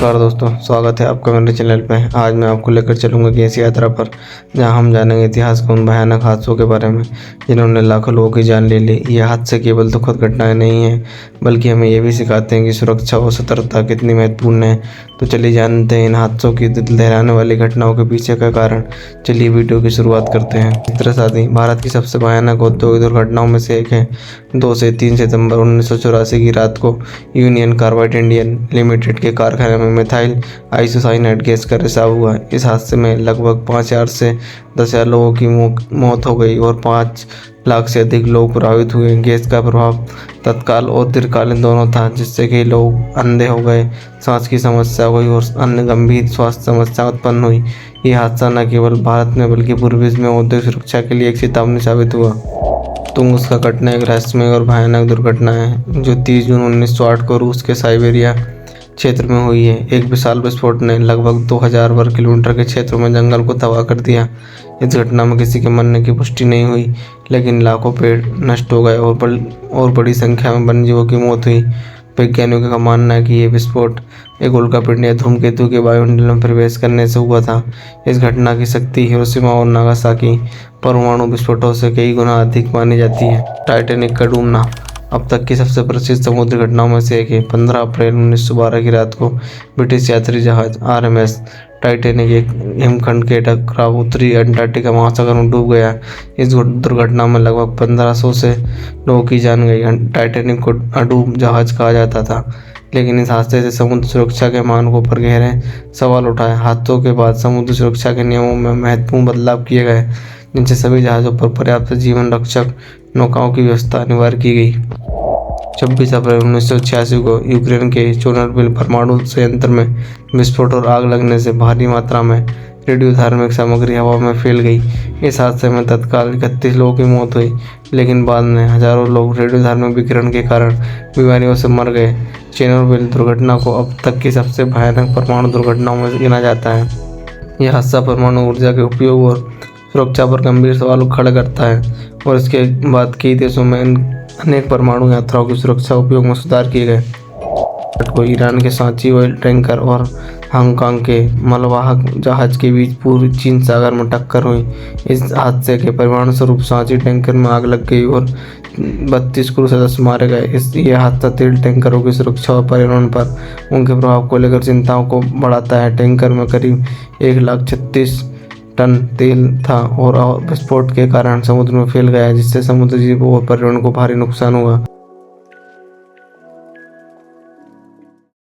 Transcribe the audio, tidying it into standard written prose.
नमस्कार दोस्तों, स्वागत है आपका मेरे चैनल पे। आज मैं आपको लेकर चलूँगा गैस यात्रा पर, जहां हम जानेंगे इतिहास के उन भयानक हादसों के बारे में जिन्होंने लाखों लोगों की जान ले ली। ये हादसे केवल दुखद घटनाएं नहीं हैं, बल्कि हमें ये भी सिखाते हैं कि सुरक्षा और सतर्कता कितनी महत्वपूर्ण है। तो चलिए जानते हैं इन हादसों की दिल दहलाने वाली घटनाओं के पीछे का कारण। चलिए वीडियो की शुरुआत करते हैं। मित्रसाथी, भारत की सबसे भयानक औद्योगिक दुर्घटनाओं में से एक है 2 से 3 सितंबर 1984 की रात को यूनियन कार्बाइड इंडियन लिमिटेड के कारखाने में मिथाइल आइसोसाइनेट गैस का रिसाव हुआ। इस हादसे में लगभग 5,000 से 10,000 लोगों की मौत हो गई और 5 लाख से अधिक लोग प्रभावित हुए। गैस का प्रभाव तत्काल और दीर्घकालीन दोनों था, जिससे कई लोग अंधे हो गए, सांस की समस्या हुई और अन्य गंभीर स्वास्थ्य समस्या उत्पन्न हुई। यह हादसा न केवल भारत में बल्कि पूरे विश्व में औद्योगिक सुरक्षा के लिए एक चेतावनी साबित हुआ। तुंगुस्का घटना एक रहस्यमय और भयानक दुर्घटना है जो 30 जून 1908 को रूस के साइबेरिया क्षेत्र में हुई है। एक विशाल विस्फोट ने लगभग 2000 वर्ग किलोमीटर के क्षेत्र में जंगल को तबाह कर दिया। इस घटना में किसी के मरने की पुष्टि नहीं हुई, लेकिन लाखों पेड़ नष्ट हो गए और बड़ी संख्या में वन्यजीवों की मौत हुई। वैज्ञानिकों का मानना है कि यह विस्फोट एक उल्कापिंड या धूमकेतु के वायुमंडल में प्रवेश करने से हुआ था। इस घटना की शक्ति हिरोशिमा और नागासाकी परमाणु विस्फोटों से कई गुना अधिक मानी जाती है। टाइटैनिक का डूबना अब तक की सबसे प्रसिद्ध समुद्री घटनाओं में से एक है। 15 अप्रैल 1912 की रात को ब्रिटिश यात्री जहाज RMS टाइटैनिक एक हिमखंड के टकराव उत्तरी अंटार्कटिका महासागर में डूब गया। इस दुर्घटना में लगभग 1500 से लोगों की जान गई। टाइटैनिक को अडूब जहाज कहा जाता था, लेकिन इस हादसे से समुद्र सुरक्षा के मानकों पर गहरे सवाल उठाए। हादसों के बाद समुद्र सुरक्षा के नियमों में महत्वपूर्ण बदलाव किए गए, जिनसे सभी जहाज़ों पर पर्याप्त जीवन रक्षक नौकाओं की व्यवस्था अनिवार्य की गई। 26 अप्रैल 1986 को यूक्रेन के चोर्नोबिल परमाणु संयंत्र में विस्फोट और आग लगने से भारी मात्रा में रेडियोधार्मिक सामग्री हवा में फैल गई। इस हादसे में तत्काल 31 लोगों की मौत हुई, लेकिन बाद में हजारों लोग रेडियोधार्मिक विकिरण के कारण बीमारियों से मर गए। चेर्नोबिल दुर्घटना को अब तक की सबसे भयानक परमाणु दुर्घटनाओं में गिना जाता है। यह हादसा परमाणु ऊर्जा के उपयोग और सुरक्षा पर गंभीर सवाल खड़ा करता है, और इसके बाद कई देशों में अनेक परमाणु यात्राओं की सुरक्षा उपयोग में सुधार किए गए। को ईरान के सांची ऑयल टैंकर और हांगकांग के मालवाहक जहाज के बीच पूर्वी चीन सागर में टक्कर हुई। इस हादसे के परिणामस्वरूप सांची टैंकर में आग लग गई और 32 क्रू सदस्य मारे गए। यह हादसा तेल टैंकरों की सुरक्षा और पर्यावरण पर उनके प्रभाव को लेकर चिंताओं को बढ़ाता है। टैंकर में करीब 1,36,000 टन तेल था और विस्फोट के कारण समुद्र में फैल गया, जिससे समुद्री जीवों और पर्यावरण को भारी नुकसान हुआ।